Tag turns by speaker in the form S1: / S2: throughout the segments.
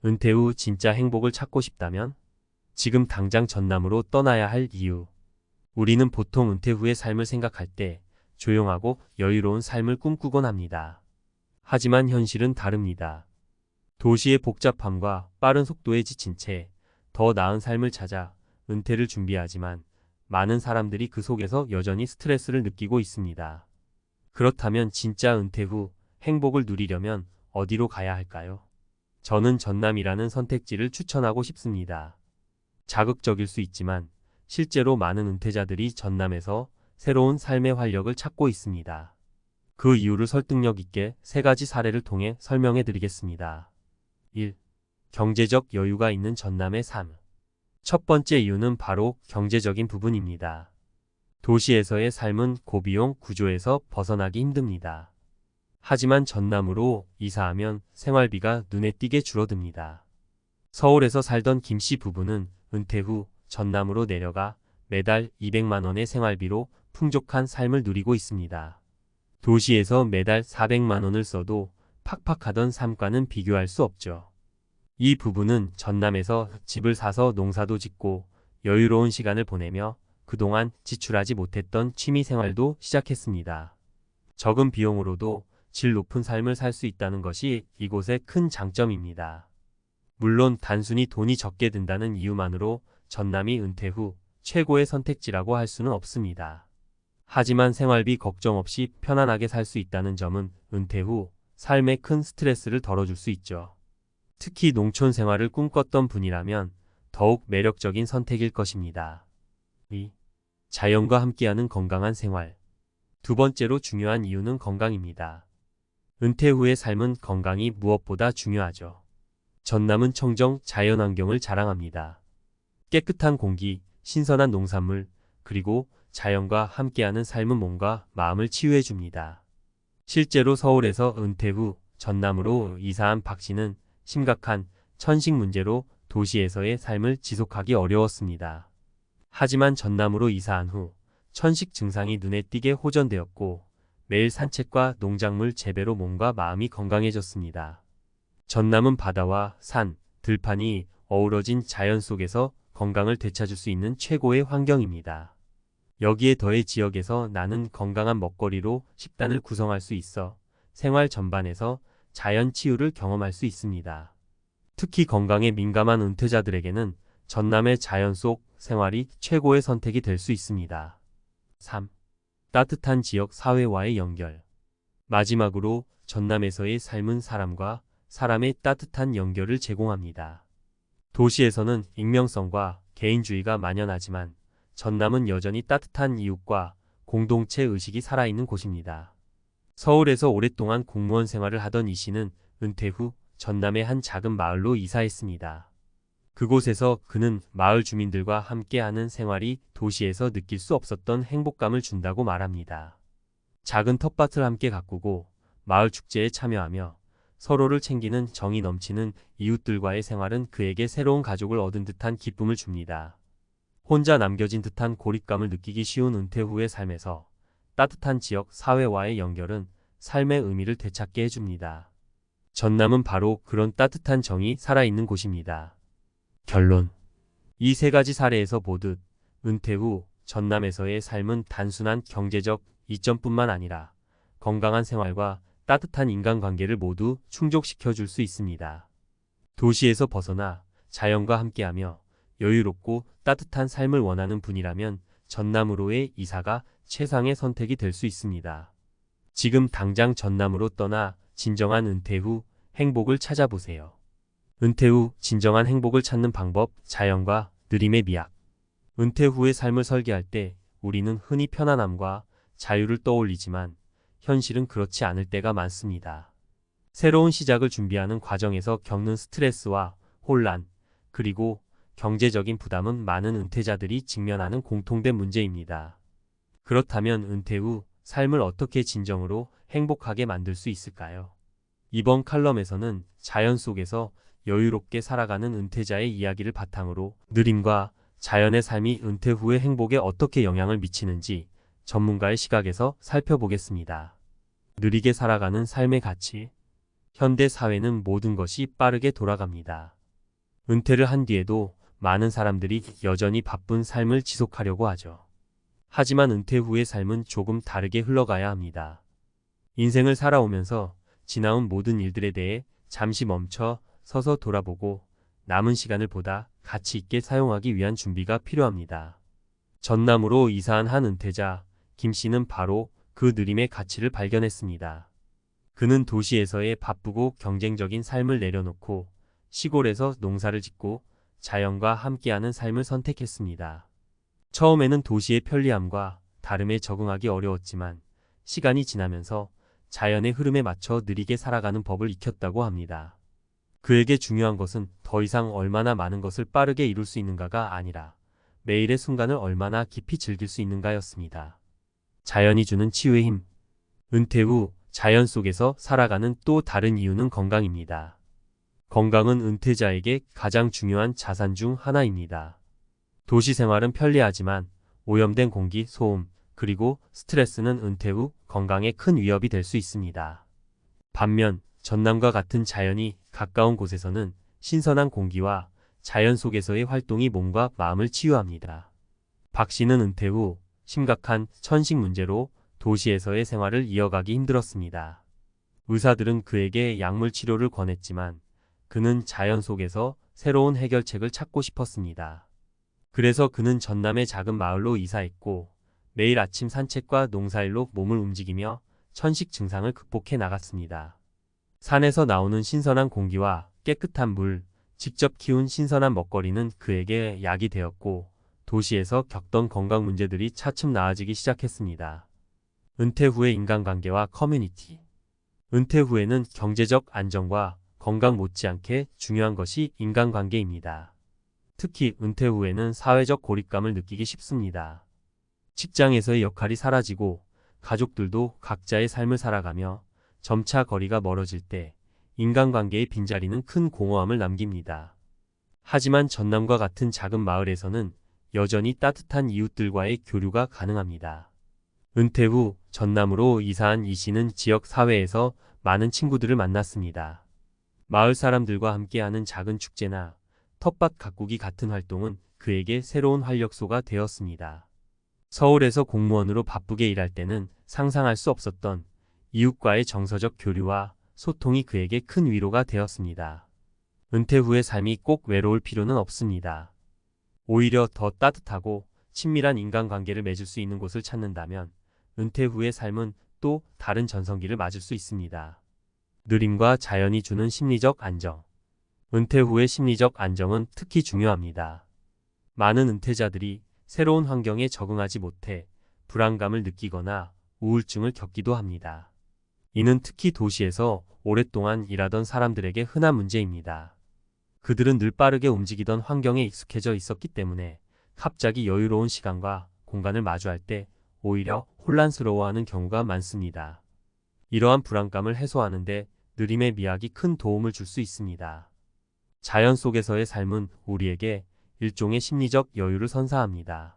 S1: 은퇴 후 진짜 행복을 찾고 싶다면 지금 당장 전남으로 떠나야 할 이유. 우리는 보통 은퇴 후의 삶을 생각할 때 조용하고 여유로운 삶을 꿈꾸곤 합니다. 하지만 현실은 다릅니다. 도시의 복잡함과 빠른 속도에 지친 채 더 나은 삶을 찾아 은퇴를 준비하지만 많은 사람들이 그 속에서 여전히 스트레스를 느끼고 있습니다. 그렇다면 진짜 은퇴 후 행복을 누리려면 어디로 가야 할까요? 저는 전남이라는 선택지를 추천하고 싶습니다. 자극적일 수 있지만 실제로 많은 은퇴자들이 전남에서 새로운 삶의 활력을 찾고 있습니다. 그 이유를 설득력 있게 3가지 사례를 통해 설명해 드리겠습니다. 1. 경제적 여유가 있는 전남의 삶. 첫 번째 이유는 바로 경제적인 부분입니다. 도시에서의 삶은 고비용 구조에서 벗어나기 힘듭니다. 하지만 전남으로 이사하면 생활비가 눈에 띄게 줄어듭니다. 서울에서 살던 김 씨 부부는 은퇴 후 전남으로 내려가 매달 200만 원의 생활비로 풍족한 삶을 누리고 있습니다. 도시에서 매달 400만 원을 써도 팍팍하던 삶과는 비교할 수 없죠. 이 부부는 전남에서 집을 사서 농사도 짓고 여유로운 시간을 보내며 그동안 지출하지 못했던 취미 생활도 시작했습니다. 적은 비용으로도 질 높은 삶을 살 수 있다는 것이 이곳의 큰 장점입니다. 물론 단순히 돈이 적게 든다는 이유만으로 전남이 은퇴 후 최고의 선택지라고 할 수는 없습니다. 하지만 생활비 걱정 없이 편안하게 살 수 있다는 점은 은퇴 후 삶에 큰 스트레스를 덜어줄 수 있죠. 특히 농촌 생활을 꿈꿨던 분이라면 더욱 매력적인 선택일 것입니다. 2. 자연과 함께하는 건강한 생활. 두 번째로 중요한 이유는 건강입니다. 은퇴 후의 삶은 건강이 무엇보다 중요하죠. 전남은 청정 자연환경을 자랑합니다. 깨끗한 공기, 신선한 농산물, 그리고 자연과 함께하는 삶은 몸과 마음을 치유해줍니다. 실제로 서울에서 은퇴 후 전남으로 이사한 박 씨는 심각한 천식 문제로 도시에서의 삶을 지속하기 어려웠습니다. 하지만 전남으로 이사한 후 천식 증상이 눈에 띄게 호전되었고 매일 산책과 농작물 재배로 몸과 마음이 건강해졌습니다. 전남은 바다와 산, 들판이 어우러진 자연 속에서 건강을 되찾을 수 있는 최고의 환경입니다. 여기에 더해 지역에서 나는 건강한 먹거리로 식단을 구성할 수 있어 생활 전반에서 자연 치유를 경험할 수 있습니다. 특히 건강에 민감한 은퇴자들에게는 전남의 자연 속 생활이 최고의 선택이 될 수 있습니다. 3. 따뜻한 지역 사회와의 연결. 마지막으로 전남에서의 삶은 사람과 사람의 따뜻한 연결을 제공합니다. 도시에서는 익명성과 개인주의가 만연하지만 전남은 여전히 따뜻한 이웃과 공동체 의식이 살아있는 곳입니다. 서울에서 오랫동안 공무원 생활을 하던 이 씨는 은퇴 후 전남의 한 작은 마을로 이사했습니다. 그곳에서 그는 마을 주민들과 함께하는 생활이 도시에서 느낄 수 없었던 행복감을 준다고 말합니다. 작은 텃밭을 함께 가꾸고 마을 축제에 참여하며 서로를 챙기는 정이 넘치는 이웃들과의 생활은 그에게 새로운 가족을 얻은 듯한 기쁨을 줍니다. 혼자 남겨진 듯한 고립감을 느끼기 쉬운 은퇴 후의 삶에서 따뜻한 지역 사회와의 연결은 삶의 의미를 되찾게 해줍니다. 전남은 바로 그런 따뜻한 정이 살아있는 곳입니다. 결론. 이 3가지 사례에서 보듯 은퇴 후 전남에서의 삶은 단순한 경제적 이점뿐만 아니라 건강한 생활과 따뜻한 인간관계를 모두 충족시켜 줄 수 있습니다. 도시에서 벗어나 자연과 함께하며 여유롭고 따뜻한 삶을 원하는 분이라면 전남으로의 이사가 최상의 선택이 될 수 있습니다. 지금 당장 전남으로 떠나 진정한 은퇴 후 행복을 찾아보세요. 은퇴 후 진정한 행복을 찾는 방법, 자연과 느림의 미학. 은퇴 후의 삶을 설계할 때 우리는 흔히 편안함과 자유를 떠올리지만 현실은 그렇지 않을 때가 많습니다. 새로운 시작을 준비하는 과정에서 겪는 스트레스와 혼란, 그리고 경제적인 부담은 많은 은퇴자들이 직면하는 공통된 문제입니다. 그렇다면 은퇴 후 삶을 어떻게 진정으로 행복하게 만들 수 있을까요? 이번 칼럼에서는 자연 속에서 여유롭게 살아가는 은퇴자의 이야기를 바탕으로 느림과 자연의 삶이 은퇴 후의 행복에 어떻게 영향을 미치는지 전문가의 시각에서 살펴보겠습니다. 느리게 살아가는 삶의 가치. 현대 사회는 모든 것이 빠르게 돌아갑니다. 은퇴를 한 뒤에도 많은 사람들이 여전히 바쁜 삶을 지속하려고 하죠. 하지만 은퇴 후의 삶은 조금 다르게 흘러가야 합니다. 인생을 살아오면서 지나온 모든 일들에 대해 잠시 멈춰 서서 돌아보고 남은 시간을 보다 가치 있게 사용하기 위한 준비가 필요합니다. 전남으로 이사한 한 은퇴자, 김 씨는 바로 그 느림의 가치를 발견했습니다. 그는 도시에서의 바쁘고 경쟁적인 삶을 내려놓고 시골에서 농사를 짓고 자연과 함께하는 삶을 선택했습니다. 처음에는 도시의 편리함과 다름에 적응하기 어려웠지만 시간이 지나면서 자연의 흐름에 맞춰 느리게 살아가는 법을 익혔다고 합니다. 그에게 중요한 것은 더 이상 얼마나 많은 것을 빠르게 이룰 수 있는가가 아니라 매일의 순간을 얼마나 깊이 즐길 수 있는가였습니다. 자연이 주는 치유의 힘. 은퇴 후 자연 속에서 살아가는 또 다른 이유는 건강입니다. 건강은 은퇴자에게 가장 중요한 자산 중 하나입니다. 도시 생활은 편리하지만 오염된 공기, 소음, 그리고 스트레스는 은퇴 후 건강에 큰 위협이 될 수 있습니다. 반면 전남과 같은 자연이 가까운 곳에서는 신선한 공기와 자연 속에서의 활동이 몸과 마음을 치유합니다. 박 씨는 은퇴 후 심각한 천식 문제로 도시에서의 생활을 이어가기 힘들었습니다. 의사들은 그에게 약물 치료를 권했지만 그는 자연 속에서 새로운 해결책을 찾고 싶었습니다. 그래서 그는 전남의 작은 마을로 이사했고 매일 아침 산책과 농사일로 몸을 움직이며 천식 증상을 극복해 나갔습니다. 산에서 나오는 신선한 공기와 깨끗한 물, 직접 키운 신선한 먹거리는 그에게 약이 되었고 도시에서 겪던 건강 문제들이 차츰 나아지기 시작했습니다. 은퇴 후의 인간관계와 커뮤니티. 은퇴 후에는 경제적 안정과 건강 못지않게 중요한 것이 인간관계입니다. 특히 은퇴 후에는 사회적 고립감을 느끼기 쉽습니다. 직장에서의 역할이 사라지고 가족들도 각자의 삶을 살아가며 점차 거리가 멀어질 때 인간관계의 빈자리는 큰 공허함을 남깁니다. 하지만 전남과 같은 작은 마을에서는 여전히 따뜻한 이웃들과의 교류가 가능합니다. 은퇴 후 전남으로 이사한 이 씨는 지역 사회에서 많은 친구들을 만났습니다. 마을 사람들과 함께하는 작은 축제나 텃밭 가꾸기 같은 활동은 그에게 새로운 활력소가 되었습니다. 서울에서 공무원으로 바쁘게 일할 때는 상상할 수 없었던 이웃과의 정서적 교류와 소통이 그에게 큰 위로가 되었습니다. 은퇴 후의 삶이 꼭 외로울 필요는 없습니다. 오히려 더 따뜻하고 친밀한 인간관계를 맺을 수 있는 곳을 찾는다면 은퇴 후의 삶은 또 다른 전성기를 맞을 수 있습니다. 느림과 자연이 주는 심리적 안정. 은퇴 후의 심리적 안정은 특히 중요합니다. 많은 은퇴자들이 새로운 환경에 적응하지 못해 불안감을 느끼거나 우울증을 겪기도 합니다. 이는 특히 도시에서 오랫동안 일하던 사람들에게 흔한 문제입니다. 그들은 늘 빠르게 움직이던 환경에 익숙해져 있었기 때문에 갑자기 여유로운 시간과 공간을 마주할 때 오히려 혼란스러워하는 경우가 많습니다. 이러한 불안감을 해소하는데 느림의 미학이 큰 도움을 줄 수 있습니다. 자연 속에서의 삶은 우리에게 일종의 심리적 여유를 선사합니다.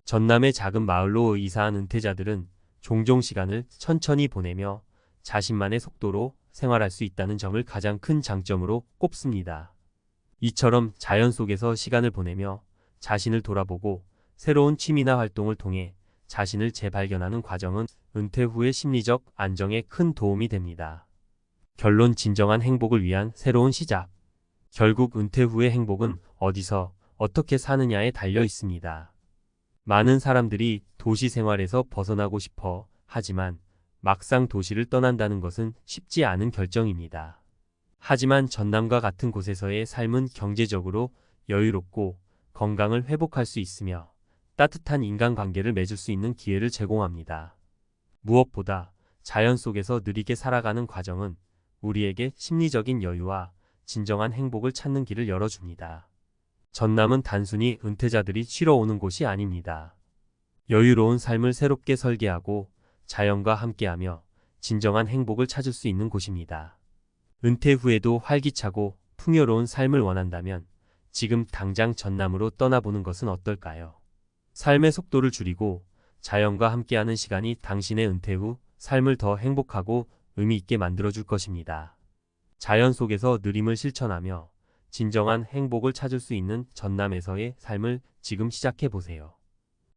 S1: 전남의 작은 마을로 이사한 은퇴자들은 종종 시간을 천천히 보내며 자신만의 속도로 생활할 수 있다는 점을 가장 큰 장점으로 꼽습니다. 이처럼 자연 속에서 시간을 보내며 자신을 돌아보고 새로운 취미나 활동을 통해 자신을 재발견하는 과정은 은퇴 후의 심리적 안정에 큰 도움이 됩니다. 결론, 진정한 행복을 위한 새로운 시작. 결국 은퇴 후의 행복은 어디서 어떻게 사느냐에 달려 있습니다. 많은 사람들이 도시 생활에서 벗어나고 싶어 하지만 막상 도시를 떠난다는 것은 쉽지 않은 결정입니다. 하지만 전남과 같은 곳에서의 삶은 경제적으로 여유롭고 건강을 회복할 수 있으며 따뜻한 인간관계를 맺을 수 있는 기회를 제공합니다. 무엇보다 자연 속에서 느리게 살아가는 과정은 우리에게 심리적인 여유와 진정한 행복을 찾는 길을 열어줍니다. 전남은 단순히 은퇴자들이 쉬러 오는 곳이 아닙니다. 여유로운 삶을 새롭게 설계하고 자연과 함께하며 진정한 행복을 찾을 수 있는 곳입니다. 은퇴 후에도 활기차고 풍요로운 삶을 원한다면 지금 당장 전남으로 떠나보는 것은 어떨까요? 삶의 속도를 줄이고 자연과 함께하는 시간이 당신의 은퇴 후 삶을 더 행복하고 의미 있게 만들어줄 것입니다. 자연 속에서 느림을 실천하며 진정한 행복을 찾을 수 있는 전남에서의 삶을 지금 시작해 보세요.